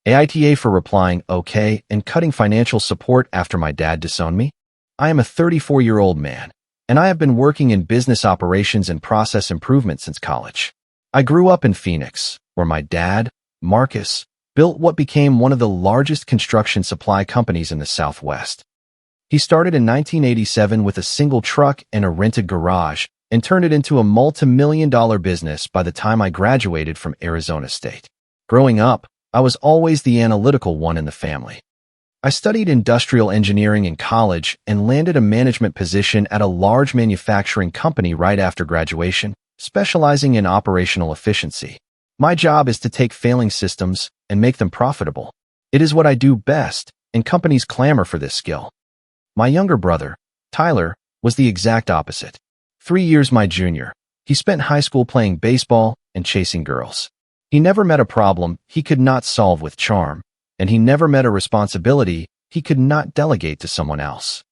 AITA for replying okay and cutting financial support after my dad disowned me. I am a 34-year-old man, and I have been working in business operations and process improvement since college. I grew up in Phoenix, where my dad, Marcus, built what became one of the largest construction supply companies in the Southwest. He started in 1987 with a single truck and a rented garage and turned it into a multi-million-dollar business by the time I graduated from Arizona State. Growing up, I was always the analytical one in the family. I studied industrial engineering in college and landed a management position at a large manufacturing company right after graduation, specializing in operational efficiency. My job is to take failing systems and make them profitable. It is what I do best, and companies clamor for this skill. My younger brother, Tyler, was the exact opposite. 3 years my junior, he spent high school playing baseball and chasing girls. He never met a problem he could not solve with charm, and he never met a responsibility he could not delegate to someone else.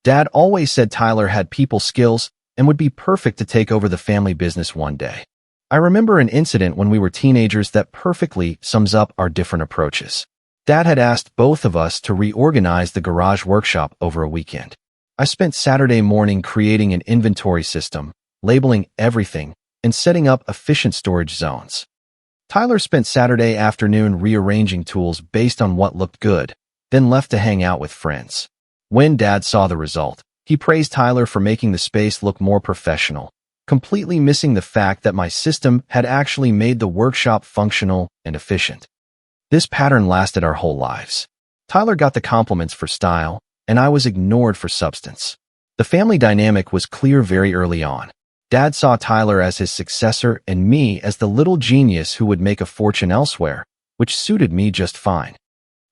Dad always said Tyler had people skills and would be perfect to take over the family business one day. I remember an incident when we were teenagers that perfectly sums up our different approaches. Dad had asked both of us to reorganize the garage workshop over a weekend. I spent Saturday morning creating an inventory system, labeling everything, and setting up efficient storage zones. Tyler spent Saturday afternoon rearranging tools based on what looked good, then left to hang out with friends. When Dad saw the result, he praised Tyler for making the space look more professional, completely missing the fact that my system had actually made the workshop functional and efficient. This pattern lasted our whole lives. Tyler got the compliments for style, and I was ignored for substance. The family dynamic was clear very early on. Dad saw Tyler as his successor and me as the little genius who would make a fortune elsewhere, which suited me just fine.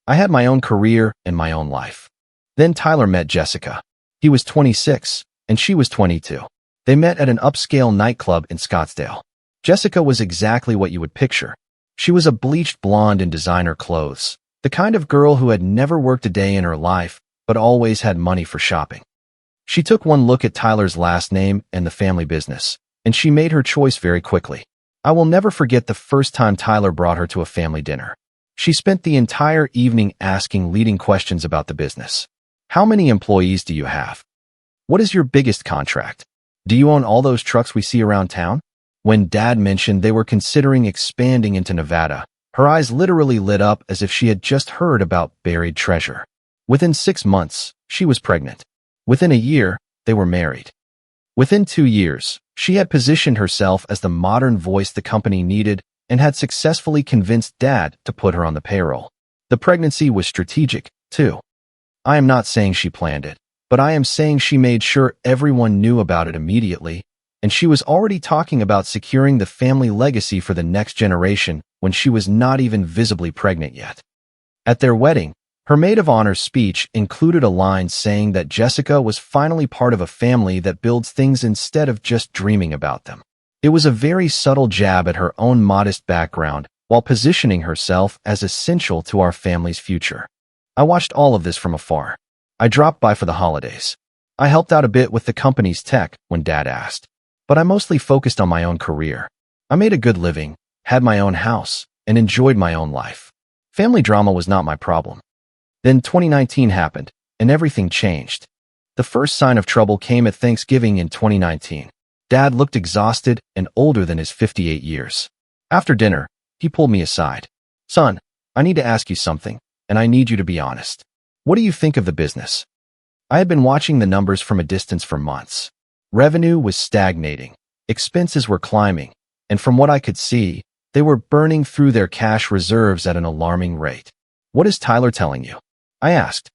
I had my own career and my own life. Then Tyler met Jessica. He was 26, and she was 22. They met at an upscale nightclub in Scottsdale. Jessica was exactly what you would picture. She was a bleached blonde in designer clothes, the kind of girl who had never worked a day in her life, but always had money for shopping. She took one look at Tyler's last name and the family business, and she made her choice very quickly. I will never forget the first time Tyler brought her to a family dinner. She spent the entire evening asking leading questions about the business. How many employees do you have? What is your biggest contract? Do you own all those trucks we see around town? When Dad mentioned they were considering expanding into Nevada, her eyes literally lit up as if she had just heard about buried treasure. Within 6 months, she was pregnant. Within a year, they were married. Within 2 years, she had positioned herself as the modern voice the company needed and had successfully convinced Dad to put her on the payroll. The pregnancy was strategic, too. I am not saying she planned it, but I am saying she made sure everyone knew about it immediately, and she was already talking about securing the family legacy for the next generation when she was not even visibly pregnant yet. At their wedding, her maid of honor speech included a line saying that Jessica was finally part of a family that builds things instead of just dreaming about them. It was a very subtle jab at her own modest background while positioning herself as essential to our family's future. I watched all of this from afar. I dropped by for the holidays. I helped out a bit with the company's tech when Dad asked, but I mostly focused on my own career. I made a good living, had my own house, and enjoyed my own life. Family drama was not my problem. Then 2019 happened, and everything changed. The first sign of trouble came at Thanksgiving in 2019. Dad looked exhausted and older than his 58 years. After dinner, he pulled me aside. "Son, I need to ask you something, and I need you to be honest. What do you think of the business?" I had been watching the numbers from a distance for months. Revenue was stagnating, expenses were climbing, and from what I could see, they were burning through their cash reserves at an alarming rate. "What is Tyler telling you?" I asked.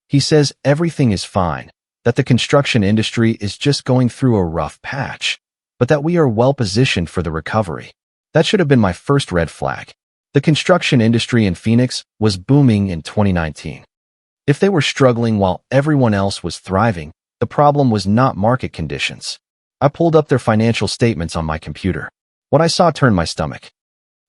"He says everything is fine, that the construction industry is just going through a rough patch, but that we are well positioned for the recovery." That should have been my first red flag. The construction industry in Phoenix was booming in 2019. If they were struggling while everyone else was thriving, the problem was not market conditions. I pulled up their financial statements on my computer. What I saw turned my stomach.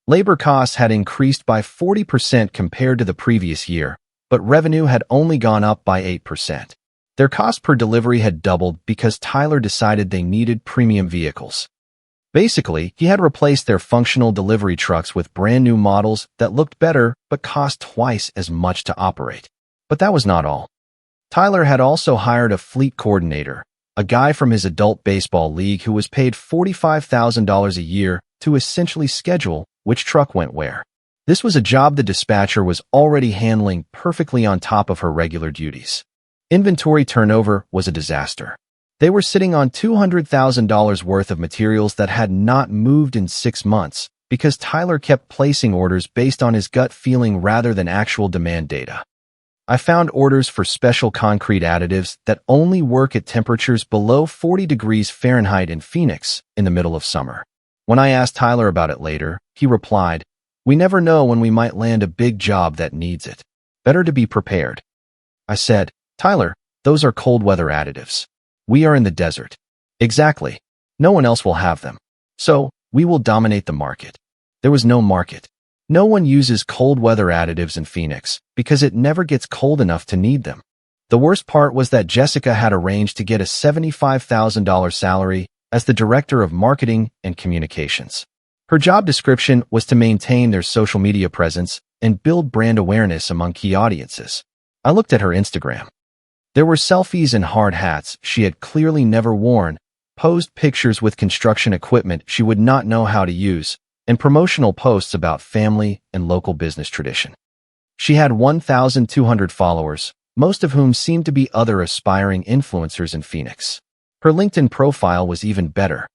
Labor costs had increased by 40% compared to the previous year, but revenue had only gone up by 8%. Their cost per delivery had doubled because Tyler decided they needed premium vehicles. Basically, he had replaced their functional delivery trucks with brand new models that looked better but cost twice as much to operate. But that was not all. Tyler had also hired a fleet coordinator, a guy from his adult baseball league who was paid $45,000 a year to essentially schedule which truck went where. This was a job the dispatcher was already handling perfectly on top of her regular duties. Inventory turnover was a disaster. They were sitting on $200,000 worth of materials that had not moved in 6 months because Tyler kept placing orders based on his gut feeling rather than actual demand data. I found orders for special concrete additives that only work at temperatures below 40 degrees Fahrenheit in Phoenix in the middle of summer. When I asked Tyler about it later, he replied, "We never know when we might land a big job that needs it. Better to be prepared." I said, "Tyler, those are cold weather additives. We are in the desert." "Exactly. No one else will have them. So, we will dominate the market." There was no market. No one uses cold weather additives in Phoenix because it never gets cold enough to need them. The worst part was that Jessica had arranged to get a $75,000 salary as the director of marketing and communications. Her job description was to maintain their social media presence and build brand awareness among key audiences. I looked at her Instagram. There were selfies in hard hats she had clearly never worn, posed pictures with construction equipment she would not know how to use, and promotional posts about family and local business tradition. She had 1,200 followers, most of whom seemed to be other aspiring influencers in Phoenix. Her LinkedIn profile was even better.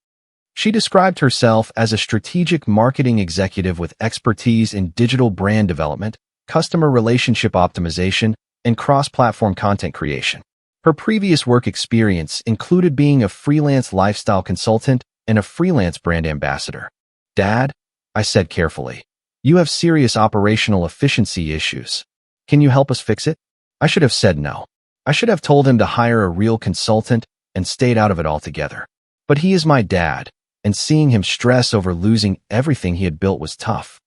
She described herself as a strategic marketing executive with expertise in digital brand development, customer relationship optimization, and cross-platform content creation. Her previous work experience included being a freelance lifestyle consultant and a freelance brand ambassador. "Dad," I said carefully, "you have serious operational efficiency issues. Can you help us fix it?" I should have said no. I should have told him to hire a real consultant and stayed out of it altogether. But he is my dad, and seeing him stress over losing everything he had built was tough.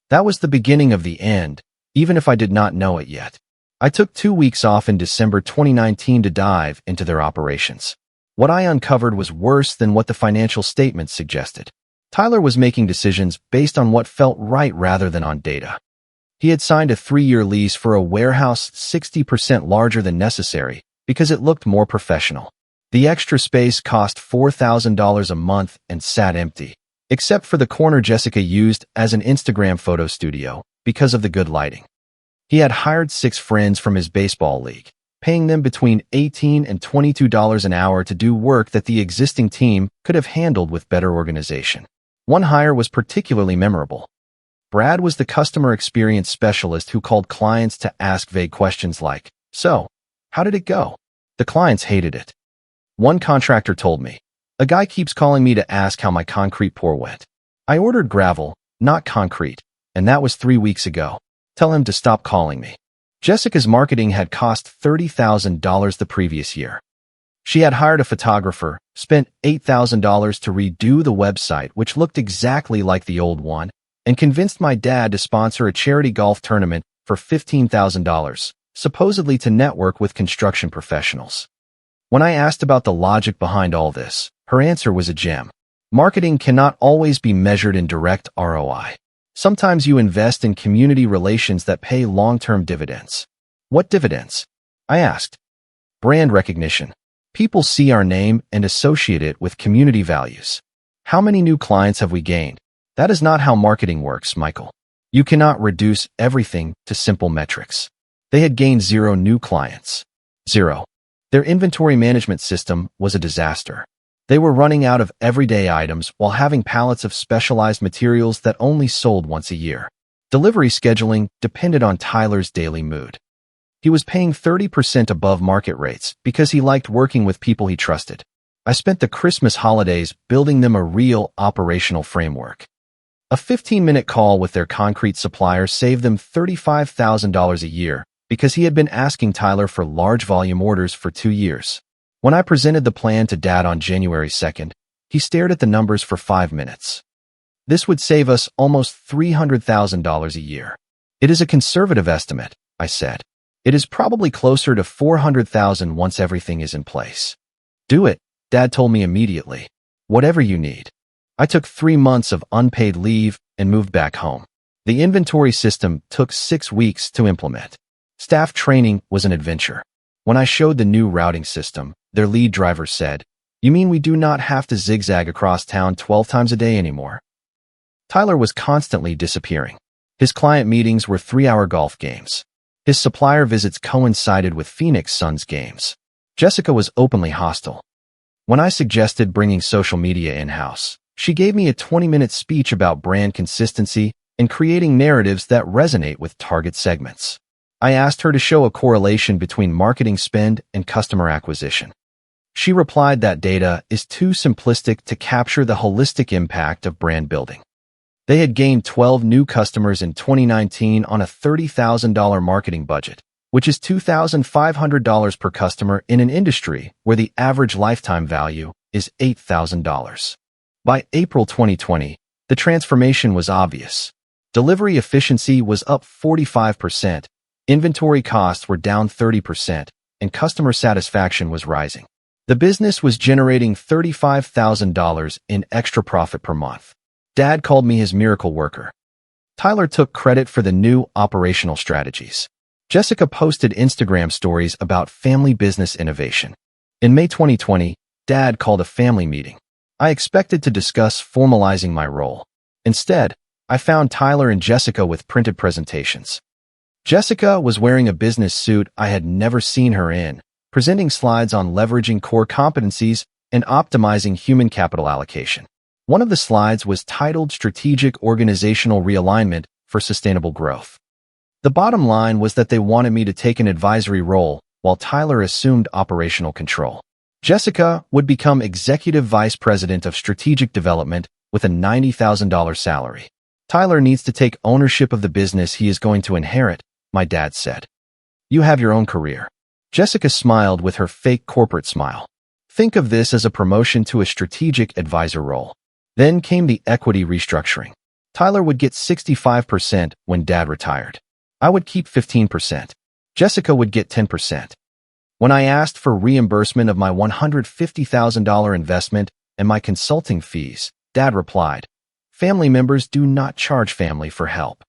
That was the beginning of the end, even if I did not know it yet. I took 2 weeks off in December 2019 to dive into their operations. What I uncovered was worse than what the financial statements suggested. Tyler was making decisions based on what felt right rather than on data. He had signed a 3-year lease for a warehouse 60% larger than necessary because it looked more professional. The extra space cost $4,000 a month and sat empty, except for the corner Jessica used as an Instagram photo studio because of the good lighting. He had hired 6 friends from his baseball league, paying them between $18 and $22 an hour to do work that the existing team could have handled with better organization. One hire was particularly memorable. Brad was the customer experience specialist who called clients to ask vague questions like, "So, how did it go?" The clients hated it. One contractor told me, "A guy keeps calling me to ask how my concrete pour went. I ordered gravel, not concrete, and that was 3 weeks ago. Tell him to stop calling me." Jessica's marketing had cost $30,000 the previous year. She had hired a photographer, spent $8,000 to redo the website, which looked exactly like the old one, and convinced my dad to sponsor a charity golf tournament for $15,000, supposedly to network with construction professionals. When I asked about the logic behind all this, her answer was a gem. Marketing cannot always be measured in direct ROI. Sometimes you invest in community relations that pay long-term dividends. "What dividends?" I asked. "Brand recognition. People see our name and associate it with community values. How many new clients have we gained? That is not how marketing works, Michael. You cannot reduce everything to simple metrics." They had gained 0 new clients. 0. Their inventory management system was a disaster. They were running out of everyday items while having pallets of specialized materials that only sold once a year. Delivery scheduling depended on Tyler's daily mood. He was paying 30% above market rates because he liked working with people he trusted. I spent the Christmas holidays building them a real operational framework. A 15-minute call with their concrete supplier saved them $35,000 a year because he had been asking Tyler for large volume orders for 2 years. When I presented the plan to Dad on January 2nd, he stared at the numbers for 5 minutes. "This would save us almost $300,000 a year." "It is a conservative estimate," I said. "It is probably closer to $400,000 once everything is in place." "Do it," Dad told me immediately. "Whatever you need." I took 3 months of unpaid leave and moved back home. The inventory system took 6 weeks to implement. Staff training was an adventure. When I showed the new routing system, their lead driver said, "You mean we do not have to zigzag across town 12 times a day anymore?" Tyler was constantly disappearing. His client meetings were 3-hour golf games. His supplier visits coincided with Phoenix Suns games. Jessica was openly hostile. When I suggested bringing social media in-house, she gave me a 20-minute speech about brand consistency and creating narratives that resonate with target segments. I asked her to show a correlation between marketing spend and customer acquisition. She replied that data is too simplistic to capture the holistic impact of brand building. They had gained 12 new customers in 2019 on a $30,000 marketing budget, which is $2,500 per customer in an industry where the average lifetime value is $8,000. By April 2020, the transformation was obvious. Delivery efficiency was up 45%, inventory costs were down 30%, and customer satisfaction was rising. The business was generating $35,000 in extra profit per month. Dad called me his miracle worker. Tyler took credit for the new operational strategies. Jessica posted Instagram stories about family business innovation. In May 2020, Dad called a family meeting. I expected to discuss formalizing my role. Instead, I found Tyler and Jessica with printed presentations. Jessica was wearing a business suit I had never seen her in, presenting slides on leveraging core competencies and optimizing human capital allocation. One of the slides was titled Strategic Organizational Realignment for Sustainable Growth. The bottom line was that they wanted me to take an advisory role while Tyler assumed operational control. Jessica would become Executive Vice President of Strategic Development with a $90,000 salary. Tyler needs to take ownership of the business he is going to inherit, my dad said. You have your own career. Jessica smiled with her fake corporate smile. Think of this as a promotion to a strategic advisor role. Then came the equity restructuring. Tyler would get 65% when Dad retired. I would keep 15%. Jessica would get 10%. When I asked for reimbursement of my $150,000 investment and my consulting fees, Dad replied, "Family members do not charge family for help."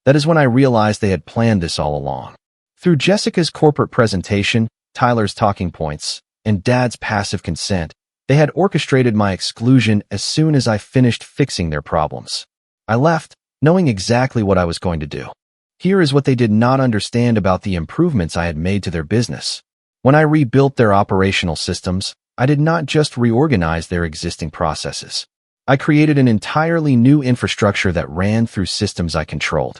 That is when I realized they had planned this all along. Through Jessica's corporate presentation, Tyler's talking points, and Dad's passive consent, they had orchestrated my exclusion as soon as I finished fixing their problems. I left, knowing exactly what I was going to do. Here is what they did not understand about the improvements I had made to their business. When I rebuilt their operational systems, I did not just reorganize their existing processes. I created an entirely new infrastructure that ran through systems I controlled.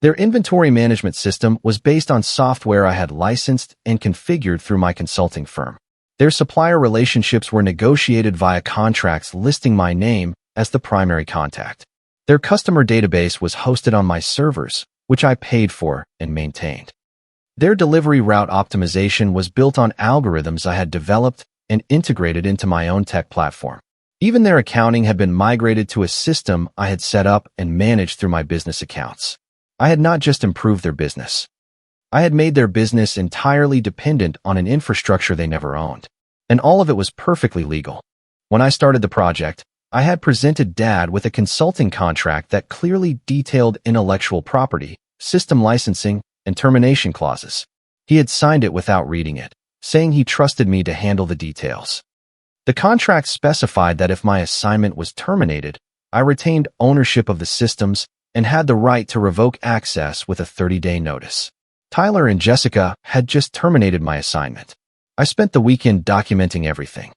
Their inventory management system was based on software I had licensed and configured through my consulting firm. Their supplier relationships were negotiated via contracts listing my name as the primary contact. Their customer database was hosted on my servers, which I paid for and maintained. Their delivery route optimization was built on algorithms I had developed and integrated into my own tech platform. Even their accounting had been migrated to a system I had set up and managed through my business accounts. I had not just improved their business. I had made their business entirely dependent on an infrastructure they never owned. And all of it was perfectly legal. When I started the project, I had presented Dad with a consulting contract that clearly detailed intellectual property, system licensing, and termination clauses. He had signed it without reading it, saying he trusted me to handle the details. The contract specified that if my assignment was terminated, I retained ownership of the systems and had the right to revoke access with a 30-day notice. Tyler and Jessica had just terminated my assignment. I spent the weekend documenting everything.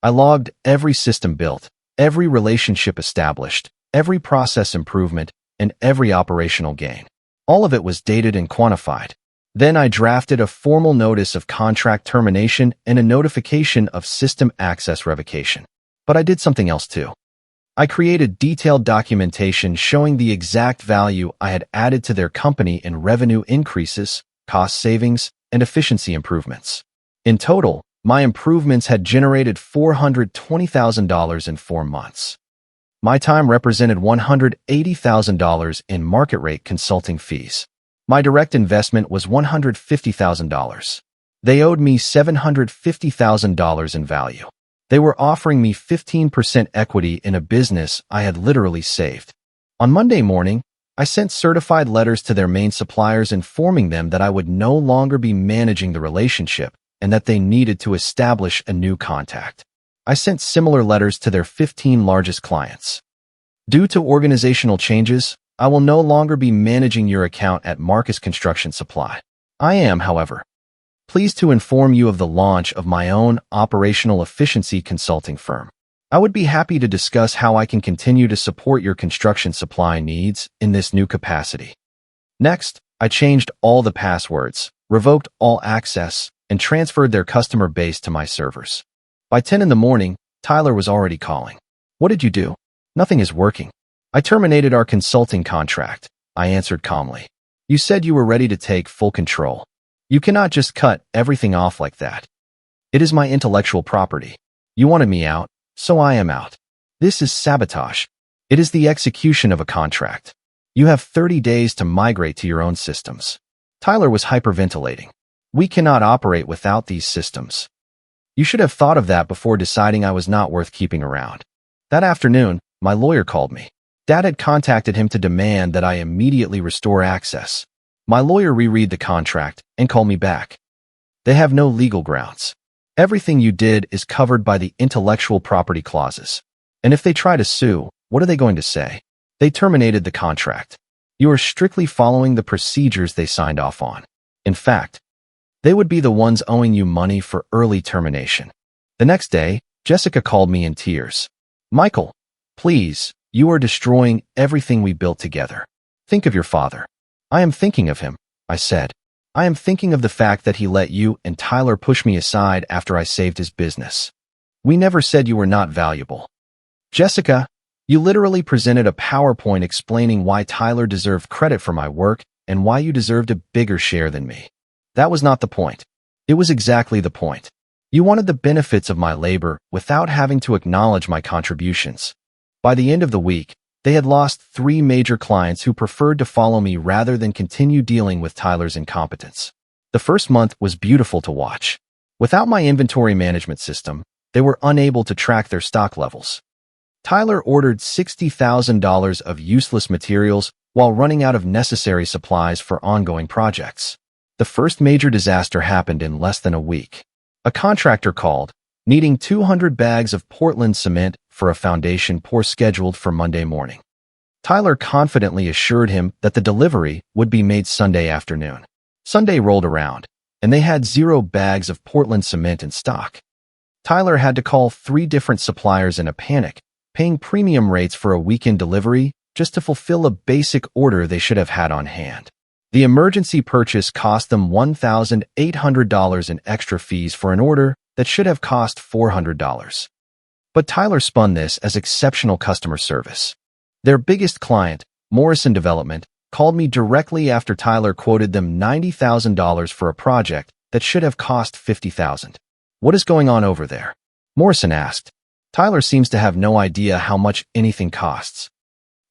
I logged every system built, every relationship established, every process improvement, and every operational gain. All of it was dated and quantified. Then I drafted a formal notice of contract termination and a notification of system access revocation. But I did something else too. I created detailed documentation showing the exact value I had added to their company in revenue increases, cost savings, and efficiency improvements. In total, my improvements had generated $420,000 in 4 months. My time represented $180,000 in market rate consulting fees. My direct investment was $150,000. They owed me $750,000 in value. They were offering me 15% equity in a business I had literally saved. On Monday morning, I sent certified letters to their main suppliers informing them that I would no longer be managing the relationship and that they needed to establish a new contact. I sent similar letters to their 15 largest clients. Due to organizational changes, I will no longer be managing your account at Marcus Construction Supply. I am, however, pleased to inform you of the launch of my own operational efficiency consulting firm. I would be happy to discuss how I can continue to support your construction supply needs in this new capacity. Next, I changed all the passwords, revoked all access, and transferred their customer base to my servers. By 10 in the morning, Tyler was already calling. What did you do? Nothing is working. I terminated our consulting contract, I answered calmly. You said you were ready to take full control. You cannot just cut everything off like that. It is my intellectual property. You wanted me out, so I am out. This is sabotage. It is the execution of a contract. You have 30 days to migrate to your own systems. Tyler was hyperventilating. We cannot operate without these systems. You should have thought of that before deciding I was not worth keeping around. That afternoon, my lawyer called me. Dad had contacted him to demand that I immediately restore access. My lawyer reread the contract and called me back. They have no legal grounds. Everything you did is covered by the intellectual property clauses. And if they try to sue, what are they going to say? They terminated the contract. You are strictly following the procedures they signed off on. In fact, they would be the ones owing you money for early termination. The next day, Jessica called me in tears. Michael, please, you are destroying everything we built together. Think of your father. I am thinking of him, I said. I am thinking of the fact that he let you and Tyler push me aside after I saved his business. We never said you were not valuable. Jessica, you literally presented a PowerPoint explaining why Tyler deserved credit for my work and why you deserved a bigger share than me. That was not the point. It was exactly the point. You wanted the benefits of my labor without having to acknowledge my contributions. By the end of the week, they had lost 3 major clients who preferred to follow me rather than continue dealing with Tyler's incompetence. The first month was beautiful to watch. Without my inventory management system, they were unable to track their stock levels. Tyler ordered $60,000 of useless materials while running out of necessary supplies for ongoing projects. The first major disaster happened in less than a week. A contractor called, needing 200 bags of Portland cement for a foundation pour scheduled for Monday morning. Tyler confidently assured him that the delivery would be made Sunday afternoon. Sunday rolled around, and they had 0 bags of Portland cement in stock. Tyler had to call 3 different suppliers in a panic, paying premium rates for a weekend delivery just to fulfill a basic order they should have had on hand. The emergency purchase cost them $1,800 in extra fees for an order that should have cost $400. But Tyler spun this as exceptional customer service. Their biggest client, Morrison Development, called me directly after Tyler quoted them $90,000 for a project that should have cost $50,000. What is going on over there? Morrison asked. Tyler seems to have no idea how much anything costs.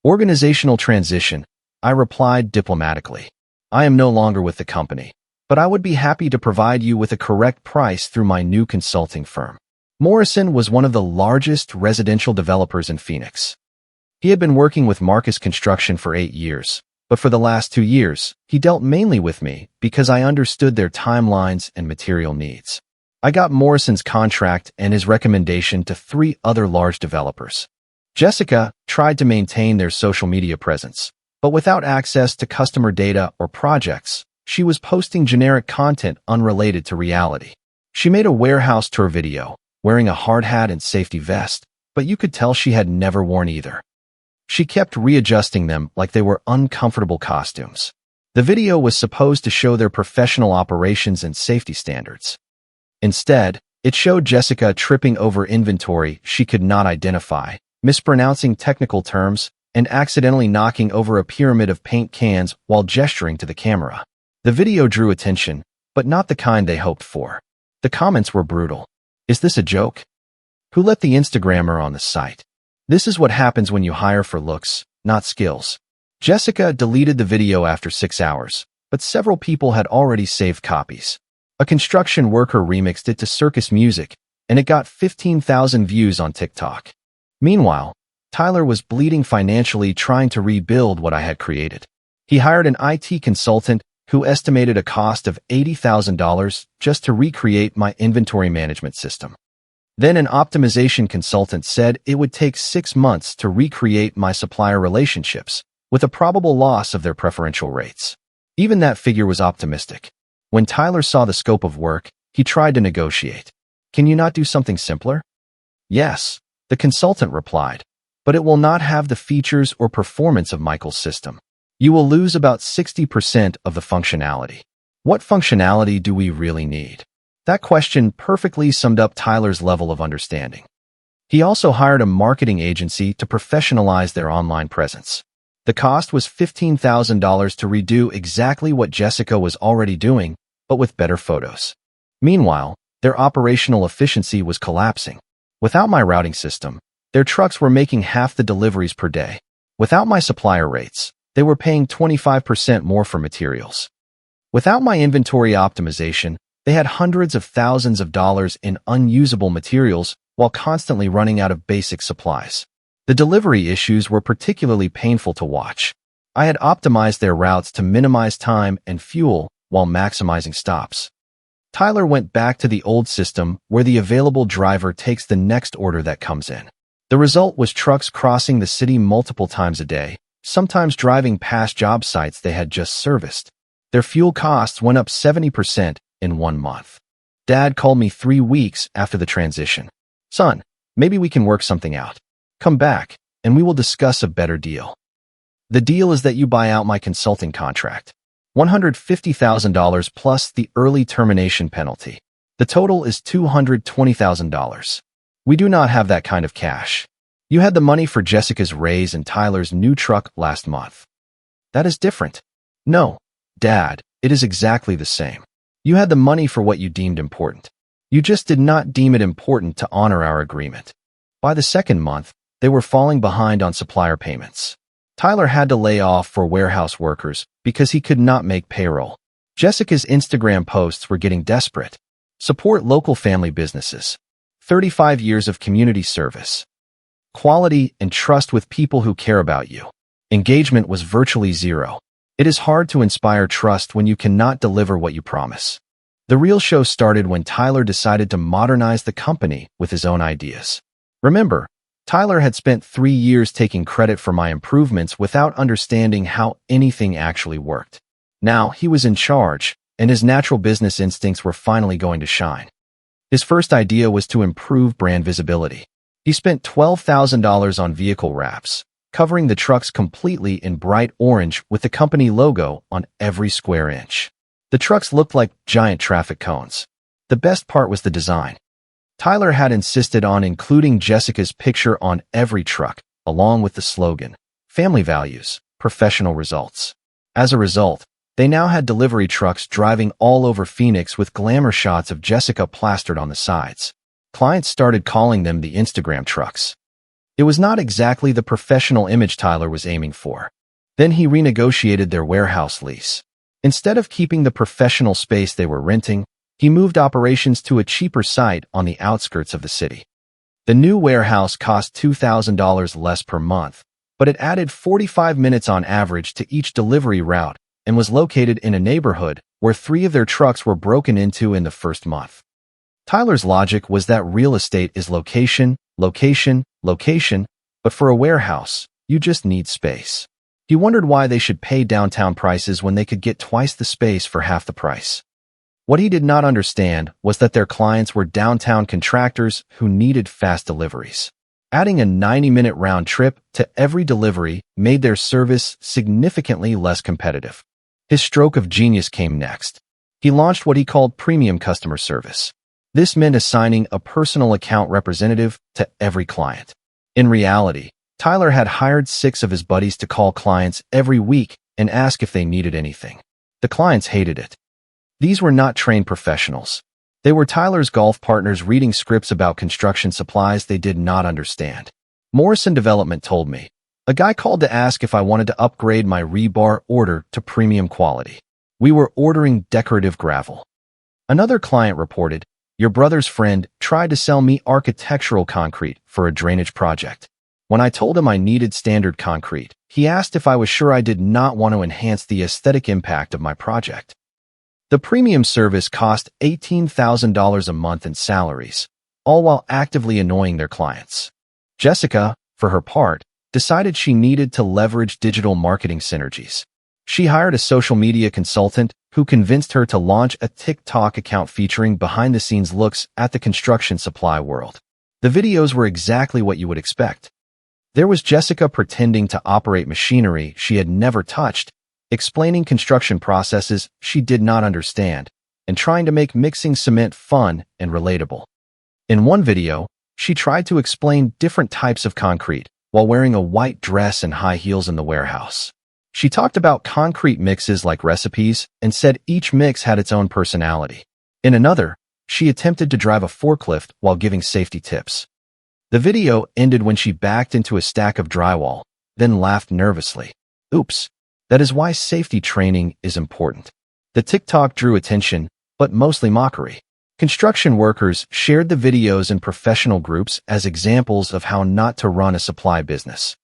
Organizational transition, I replied diplomatically. I am no longer with the company, but I would be happy to provide you with a correct price through my new consulting firm. Morrison was one of the largest residential developers in Phoenix. He had been working with Marcus Construction for 8 years, but for the last 2 years, he dealt mainly with me because I understood their timelines and material needs. I got Morrison's contract and his recommendation to 3 other large developers. Jessica tried to maintain their social media presence, but without access to customer data or projects, she was posting generic content unrelated to reality. She made a warehouse tour video, wearing a hard hat and safety vest, but you could tell she had never worn either. She kept readjusting them like they were uncomfortable costumes. The video was supposed to show their professional operations and safety standards. Instead, it showed Jessica tripping over inventory she could not identify, mispronouncing technical terms, and accidentally knocking over a pyramid of paint cans while gesturing to the camera. The video drew attention, but not the kind they hoped for. The comments were brutal. Is this a joke? Who let the Instagrammer on the site? This is what happens when you hire for looks, not skills. Jessica deleted the video after 6 hours, but several people had already saved copies. A construction worker remixed it to circus music, and it got 15,000 views on TikTok. Meanwhile, Tyler was bleeding financially trying to rebuild what I had created. He hired an IT consultant who estimated a cost of $80,000 just to recreate my inventory management system. Then an optimization consultant said it would take 6 months to recreate my supplier relationships, with a probable loss of their preferential rates. Even that figure was optimistic. When Tyler saw the scope of work, he tried to negotiate. "Can you not do something simpler?" "Yes," the consultant replied, "but it will not have the features or performance of Michael's system. You will lose about 60% of the functionality." What functionality do we really need? That question perfectly summed up Tyler's level of understanding. He also hired a marketing agency to professionalize their online presence. The cost was $15,000 to redo exactly what Jessica was already doing, but with better photos. Meanwhile, their operational efficiency was collapsing. Without my routing system, their trucks were making half the deliveries per day. Without my supplier rates, they were paying 25% more for materials. Without my inventory optimization, they had hundreds of thousands of dollars in unusable materials while constantly running out of basic supplies. The delivery issues were particularly painful to watch. I had optimized their routes to minimize time and fuel while maximizing stops. Tyler went back to the old system where the available driver takes the next order that comes in. The result was trucks crossing the city multiple times a day, sometimes driving past job sites they had just serviced. Their fuel costs went up 70% in 1 month. Dad called me 3 weeks after the transition. "Son, maybe we can work something out. Come back, and we will discuss a better deal. The deal is that you buy out my consulting contract. $150,000 plus the early termination penalty. The total is $220,000. We do not have that kind of cash. You had the money for Jessica's raise and Tyler's new truck last month." "That is different." "No, Dad, it is exactly the same. You had the money for what you deemed important. You just did not deem it important to honor our agreement." By the second month, they were falling behind on supplier payments. Tyler had to lay off for warehouse workers because he could not make payroll. Jessica's Instagram posts were getting desperate. Support local family businesses. 35 years of community service. Quality and trust with people who care about you. Engagement was virtually zero. It is hard to inspire trust when you cannot deliver what you promise. The real show started when Tyler decided to modernize the company with his own ideas. Remember, Tyler had spent 3 years taking credit for my improvements without understanding how anything actually worked. Now he was in charge, and his natural business instincts were finally going to shine. His first idea was to improve brand visibility. He spent $12,000 on vehicle wraps, covering the trucks completely in bright orange with the company logo on every square inch. The trucks looked like giant traffic cones. The best part was the design. Tyler had insisted on including Jessica's picture on every truck, along with the slogan, "Family Values, Professional Results." As a result, they now had delivery trucks driving all over Phoenix with glamour shots of Jessica plastered on the sides. Clients started calling them the Instagram trucks. It was not exactly the professional image Tyler was aiming for. Then he renegotiated their warehouse lease. Instead of keeping the professional space they were renting, he moved operations to a cheaper site on the outskirts of the city. The new warehouse cost $2,000 less per month, but it added 45 minutes on average to each delivery route and was located in a neighborhood where 3 of their trucks were broken into in the first month. Tyler's logic was that real estate is location, location, location, but for a warehouse, you just need space. He wondered why they should pay downtown prices when they could get twice the space for half the price. What he did not understand was that their clients were downtown contractors who needed fast deliveries. Adding a 90-minute round trip to every delivery made their service significantly less competitive. His stroke of genius came next. He launched what he called premium customer service. This meant assigning a personal account representative to every client. In reality, Tyler had hired 6 of his buddies to call clients every week and ask if they needed anything. The clients hated it. These were not trained professionals. They were Tyler's golf partners reading scripts about construction supplies they did not understand. Morrison Development told me, "A guy called to ask if I wanted to upgrade my rebar order to premium quality. We were ordering decorative gravel." Another client reported, Your brother's friend tried to sell me architectural concrete for a drainage project. When I told him I needed standard concrete, he asked if I was sure I did not want to enhance the aesthetic impact of my project. The premium service cost $18,000 a month in salaries, all while actively annoying their clients. Jessica, for her part, decided she needed to leverage digital marketing synergies. She hired a social media consultant who convinced her to launch a TikTok account featuring behind-the-scenes looks at the construction supply world. The videos were exactly what you would expect. There was Jessica pretending to operate machinery she had never touched, explaining construction processes she did not understand, and trying to make mixing cement fun and relatable. In one video, she tried to explain different types of concrete while wearing a white dress and high heels in the warehouse. She talked about concrete mixes like recipes and said each mix had its own personality. In another, she attempted to drive a forklift while giving safety tips. The video ended when she backed into a stack of drywall, then laughed nervously. Oops, that is why safety training is important. The TikTok drew attention, but mostly mockery. Construction workers shared the videos in professional groups as examples of how not to run a supply business.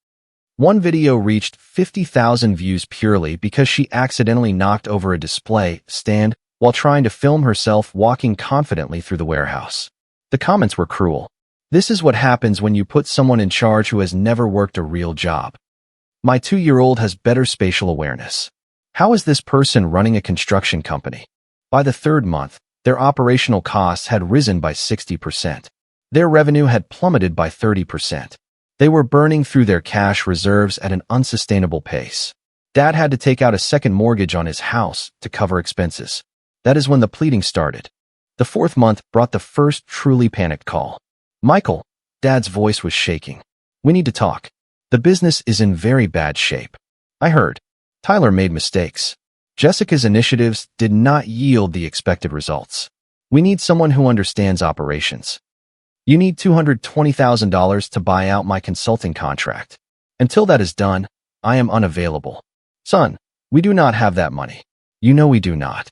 One video reached 50,000 views purely because she accidentally knocked over a display stand while trying to film herself walking confidently through the warehouse. The comments were cruel. This is what happens when you put someone in charge who has never worked a real job. My 2-year-old has better spatial awareness. How is this person running a construction company? By the third month, their operational costs had risen by 60%. Their revenue had plummeted by 30%. They were burning through their cash reserves at an unsustainable pace. Dad had to take out a second mortgage on his house to cover expenses. That is when the pleading started. The fourth month brought the first truly panicked call. Michael, Dad's voice was shaking. We need to talk. The business is in very bad shape. I heard. Tyler made mistakes. Jessica's initiatives did not yield the expected results. We need someone who understands operations. You need $220,000 to buy out my consulting contract. Until that is done, I am unavailable. Son, we do not have that money. You know we do not.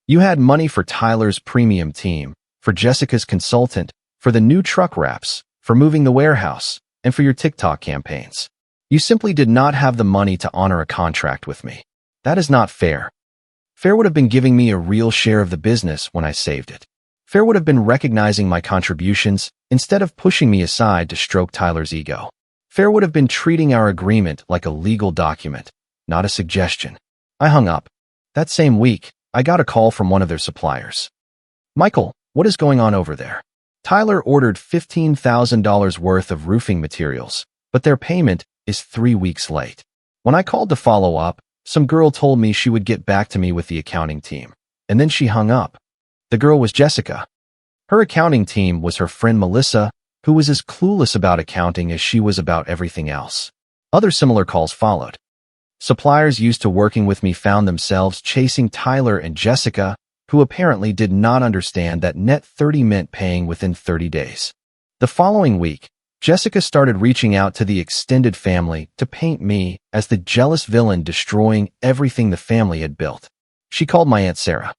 You had money for Tyler's premium team, for Jessica's consultant, for the new truck wraps, for moving the warehouse, and for your TikTok campaigns. You simply did not have the money to honor a contract with me. That is not fair. Fair would have been giving me a real share of the business when I saved it. Fair would have been recognizing my contributions instead of pushing me aside to stroke Tyler's ego. Fair would have been treating our agreement like a legal document, not a suggestion. I hung up. That same week, I got a call from one of their suppliers. Michael, what is going on over there? Tyler ordered $15,000 worth of roofing materials, but their payment is 3 weeks late. When I called to follow up, some girl told me she would get back to me with the accounting team, and then she hung up. The girl was Jessica. Her accounting team was her friend Melissa, who was as clueless about accounting as she was about everything else. Other similar calls followed. Suppliers used to working with me found themselves chasing Tyler and Jessica, who apparently did not understand that net 30 meant paying within 30 days. The following week, Jessica started reaching out to the extended family to paint me as the jealous villain destroying everything the family had built. She called my Aunt Sarah.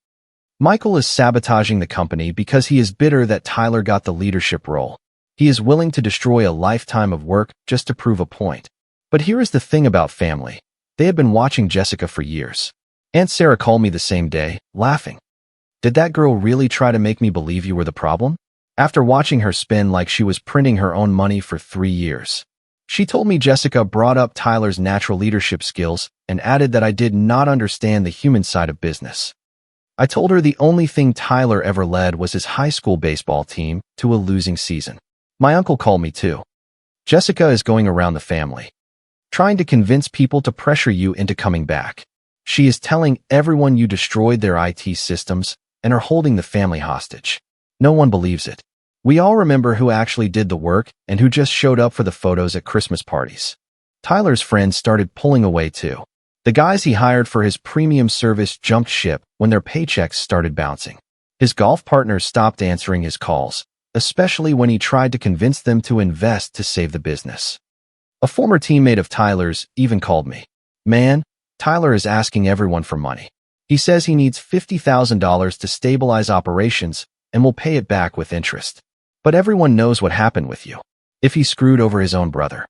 Michael is sabotaging the company because he is bitter that Tyler got the leadership role. He is willing to destroy a lifetime of work just to prove a point. But here is the thing about family. They had been watching Jessica for years. Aunt Sarah called me the same day, laughing. Did that girl really try to make me believe you were the problem? After watching her spin like she was printing her own money for 3 years. She told me Jessica brought up Tyler's natural leadership skills and added that I did not understand the human side of business. I told her the only thing Tyler ever led was his high school baseball team to a losing season. My uncle called me too. Jessica is going around the family, trying to convince people to pressure you into coming back. She is telling everyone you destroyed their IT systems and are holding the family hostage. No one believes it. We all remember who actually did the work and who just showed up for the photos at Christmas parties. Tyler's friends started pulling away too. The guys he hired for his premium service jumped ship when their paychecks started bouncing. His golf partners stopped answering his calls, especially when he tried to convince them to invest to save the business. A former teammate of Tyler's even called me. Man, Tyler is asking everyone for money. He says he needs $50,000 to stabilize operations, and will pay it back with interest. But everyone knows what happened with you. If he screwed over his own brother,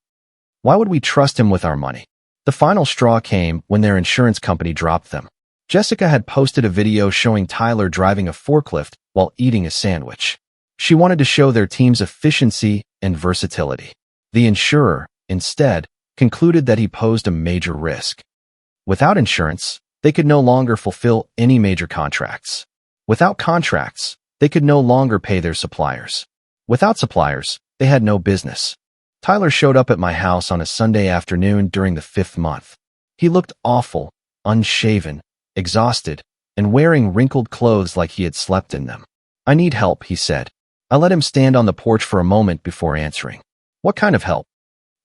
why would we trust him with our money? The final straw came when their insurance company dropped them. Jessica had posted a video showing Tyler driving a forklift while eating a sandwich. She wanted to show their team's efficiency and versatility. The insurer, instead, concluded that he posed a major risk. Without insurance, they could no longer fulfill any major contracts. Without contracts, they could no longer pay their suppliers. Without suppliers, they had no business. Tyler showed up at my house on a Sunday afternoon during the 5th month. He looked awful, unshaven, exhausted, and wearing wrinkled clothes like he had slept in them. "I need help," he said. I let him stand on the porch for a moment before answering. "What kind of help?"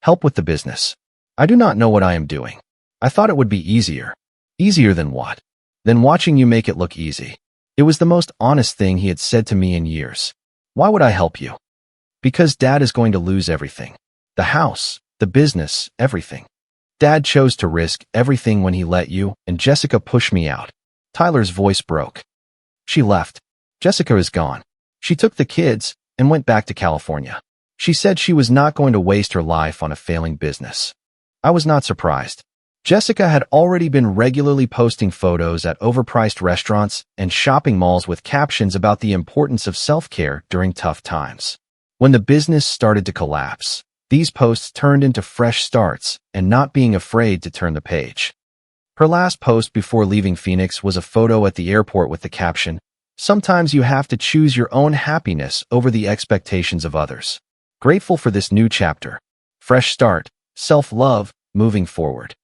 "Help with the business. I do not know what I am doing. I thought it would be easier." "Easier than what?" "Than watching you make it look easy." It was the most honest thing he had said to me in years. "Why would I help you?" "Because Dad is going to lose everything. The house, the business, everything. Dad chose to risk everything when he let you, and Jessica pushed me out." Tyler's voice broke. "She left. Jessica is gone. She took the kids and went back to California. She said she was not going to waste her life on a failing business." I was not surprised. Jessica had already been regularly posting photos at overpriced restaurants and shopping malls with captions about the importance of self-care during tough times. When the business started to collapse, these posts turned into fresh starts and not being afraid to turn the page. Her last post before leaving Phoenix was a photo at the airport with the caption, "Sometimes you have to choose your own happiness over the expectations of others." Grateful for this new chapter. Fresh start, self-love, moving forward.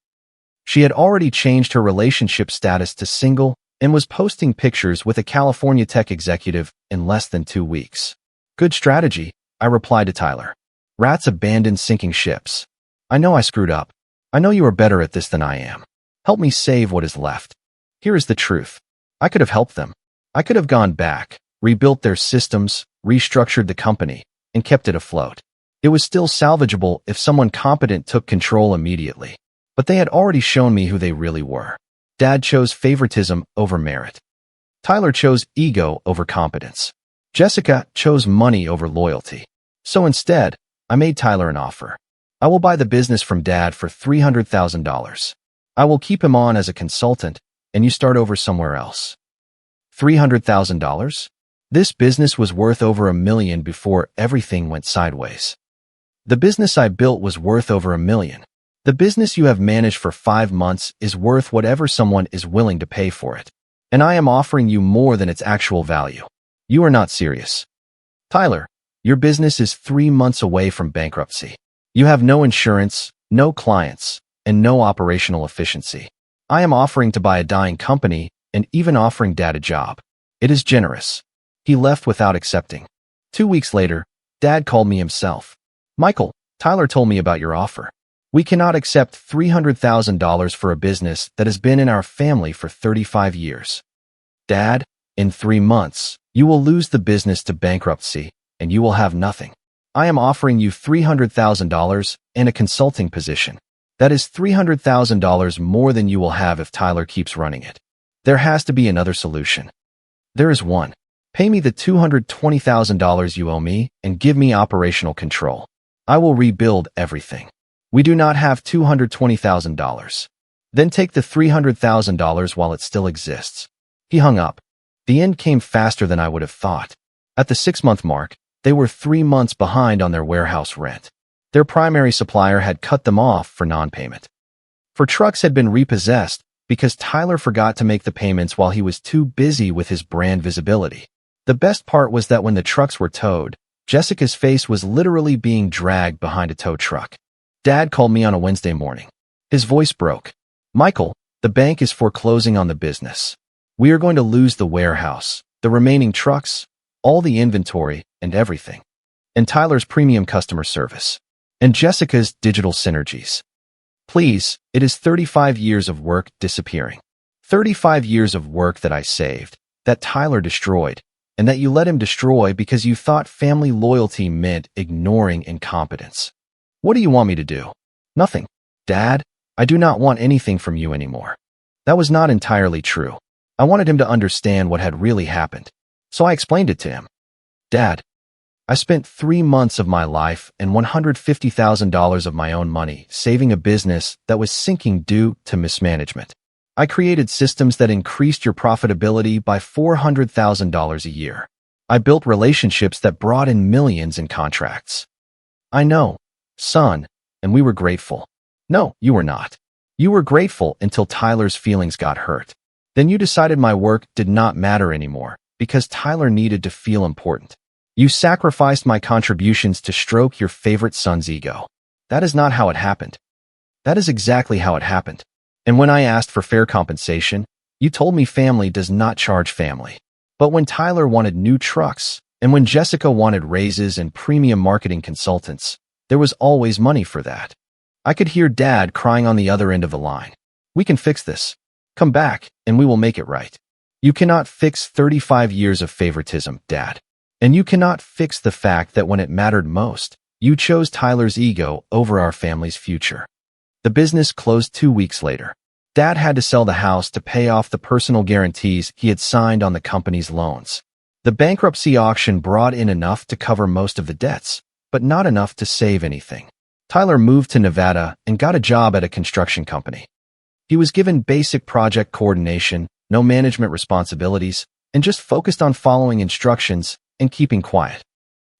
She had already changed her relationship status to single and was posting pictures with a California tech executive in less than 2 weeks. "Good strategy," I replied to Tyler. "Rats abandon sinking ships. I know I screwed up. I know you are better at this than I am. Help me save what is left." Here is the truth. I could have helped them. I could have gone back, rebuilt their systems, restructured the company, and kept it afloat. It was still salvageable if someone competent took control immediately. But they had already shown me who they really were. Dad chose favoritism over merit. Tyler chose ego over competence. Jessica chose money over loyalty. So instead, I made Tyler an offer. I will buy the business from Dad for $300,000. I will keep him on as a consultant, and you start over somewhere else. $300,000? This business was worth over $1 million before everything went sideways. The business I built was worth over $1 million. The business you have managed for 5 months is worth whatever someone is willing to pay for it. And I am offering you more than its actual value. You are not serious. Tyler, your business is 3 months away from bankruptcy. You have no insurance, no clients, and no operational efficiency. I am offering to buy a dying company and even offering Dad a job. It is generous. He left without accepting. 2 weeks later, Dad called me himself. "Michael, Tyler told me about your offer. We cannot accept $300,000 for a business that has been in our family for 35 years. Dad, in 3 months, you will lose the business to bankruptcy, and you will have nothing. I am offering you $300,000 and a consulting position. That is $300,000 more than you will have if Tyler keeps running it. There has to be another solution. There is one. Pay me the $220,000 you owe me and give me operational control. I will rebuild everything. We do not have $220,000. Then take the $300,000 while it still exists." He hung up. The end came faster than I would have thought. At the 6-month mark, they were 3 months behind on their warehouse rent. Their primary supplier had cut them off for non-payment. For trucks had been repossessed because Tyler forgot to make the payments while he was too busy with his brand visibility. The best part was that when the trucks were towed, Jessica's face was literally being dragged behind a tow truck. Dad called me on a Wednesday morning. His voice broke. "Michael, the bank is foreclosing on the business. We are going to lose the warehouse, the remaining trucks, all the inventory, and everything. And Tyler's premium customer service. And Jessica's digital synergies. Please, it is 35 years of work disappearing. 35 years of work that I saved, that Tyler destroyed, and that you let him destroy because you thought family loyalty meant ignoring incompetence. What do you want me to do?" "Nothing. Dad, I do not want anything from you anymore." That was not entirely true. I wanted him to understand what had really happened. So I explained it to him. Dad, I spent 3 months of my life and $150,000 of my own money saving a business that was sinking due to mismanagement. I created systems that increased your profitability by $400,000 a year. I built relationships that brought in millions in contracts. I know, son, and we were grateful. No, you were not. You were grateful until Tyler's feelings got hurt. Then you decided my work did not matter anymore because Tyler needed to feel important. You sacrificed my contributions to stroke your favorite son's ego. That is not how it happened. That is exactly how it happened. And when I asked for fair compensation, you told me family does not charge family. But when Tyler wanted new trucks, and when Jessica wanted raises and premium marketing consultants, there was always money for that. I could hear Dad crying on the other end of the line. We can fix this. Come back, and we will make it right. You cannot fix 35 years of favoritism, Dad. And you cannot fix the fact that when it mattered most, you chose Tyler's ego over our family's future. The business closed 2 weeks later. Dad had to sell the house to pay off the personal guarantees he had signed on the company's loans. The bankruptcy auction brought in enough to cover most of the debts, but not enough to save anything. Tyler moved to Nevada and got a job at a construction company. He was given basic project coordination, no management responsibilities, and just focused on following instructions and keeping quiet.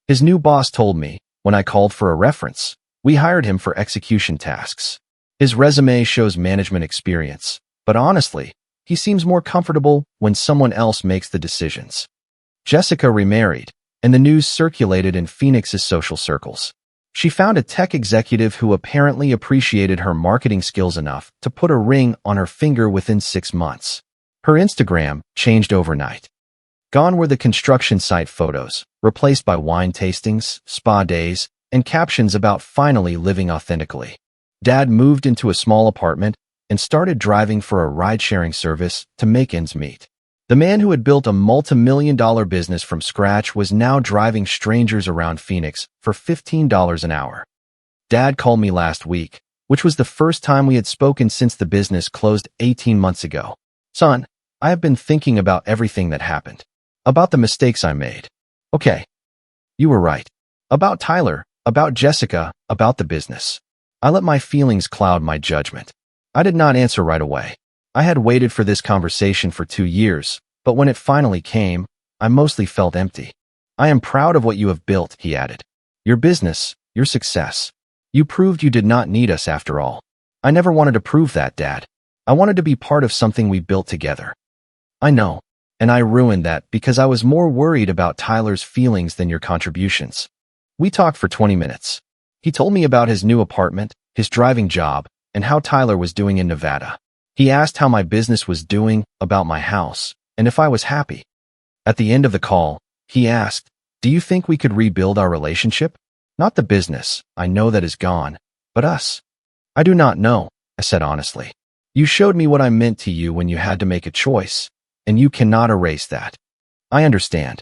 His new boss told me, when I called for a reference, we hired him for execution tasks. His resume shows management experience, but honestly, he seems more comfortable when someone else makes the decisions. Jessica remarried, and the news circulated in Phoenix's social circles. She found a tech executive who apparently appreciated her marketing skills enough to put a ring on her finger within 6 months. Her Instagram changed overnight. Gone were the construction site photos, replaced by wine tastings, spa days, and captions about finally living authentically. Dad moved into a small apartment and started driving for a ride-sharing service to make ends meet. The man who had built a multi-million-dollar business from scratch was now driving strangers around Phoenix for $15 an hour. Dad called me last week, which was the first time we had spoken since the business closed 18 months ago. Son, I have been thinking about everything that happened. About the mistakes I made. Okay. You were right. About Tyler, about Jessica, about the business. I let my feelings cloud my judgment. I did not answer right away. I had waited for this conversation for 2 years, but when it finally came, I mostly felt empty. I am proud of what you have built, he added. Your business, your success. You proved you did not need us after all. I never wanted to prove that, Dad. I wanted to be part of something we built together. I know. And I ruined that because I was more worried about Tyler's feelings than your contributions. We talked for 20 minutes. He told me about his new apartment, his driving job, and how Tyler was doing in Nevada. He asked how my business was doing, about my house, and if I was happy. At the end of the call, he asked, "Do you think we could rebuild our relationship? Not the business, I know that is gone, but us." I do not know, I said honestly. You showed me what I meant to you when you had to make a choice, and you cannot erase that. I understand.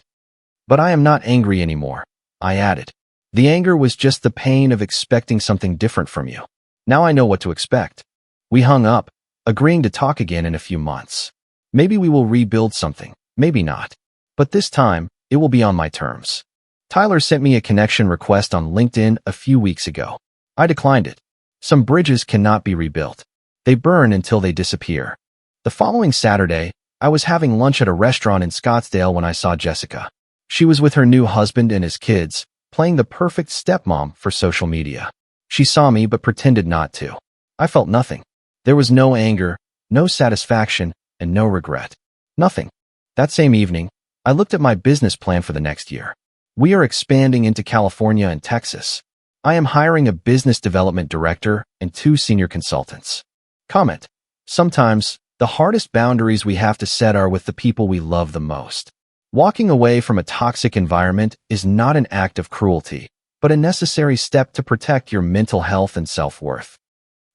But I am not angry anymore, I added. The anger was just the pain of expecting something different from you. Now I know what to expect. We hung up, agreeing to talk again in a few months. Maybe we will rebuild something, maybe not. But this time, it will be on my terms. Tyler sent me a connection request on LinkedIn a few weeks ago. I declined it. Some bridges cannot be rebuilt. They burn until they disappear. The following Saturday, I was having lunch at a restaurant in Scottsdale when I saw Jessica. She was with her new husband and his kids, playing the perfect stepmom for social media. She saw me but pretended not to. I felt nothing. There was no anger, no satisfaction, and no regret. Nothing. That same evening, I looked at my business plan for the next year. We are expanding into California and Texas. I am hiring a business development director and 2 senior consultants. Comment. Sometimes, the hardest boundaries we have to set are with the people we love the most. Walking away from a toxic environment is not an act of cruelty, but a necessary step to protect your mental health and self-worth.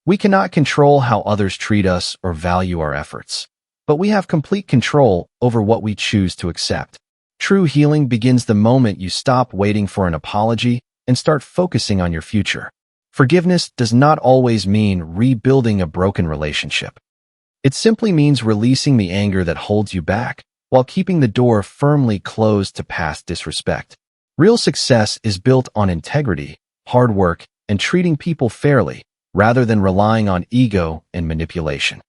We cannot control how others treat us or value our efforts, but we have complete control over what we choose to accept. True healing begins the moment you stop waiting for an apology and start focusing on your future. Forgiveness does not always mean rebuilding a broken relationship. It simply means releasing the anger that holds you back while keeping the door firmly closed to past disrespect. Real success is built on integrity, hard work, and treating people fairly, rather than relying on ego and manipulation.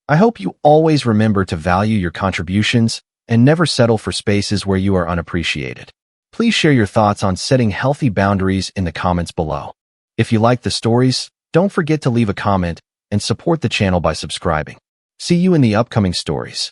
I hope you always remember to value your contributions and never settle for spaces where you are unappreciated. Please share your thoughts on setting healthy boundaries in the comments below. If you like the stories, don't forget to leave a comment and support the channel by subscribing. See you in the upcoming stories.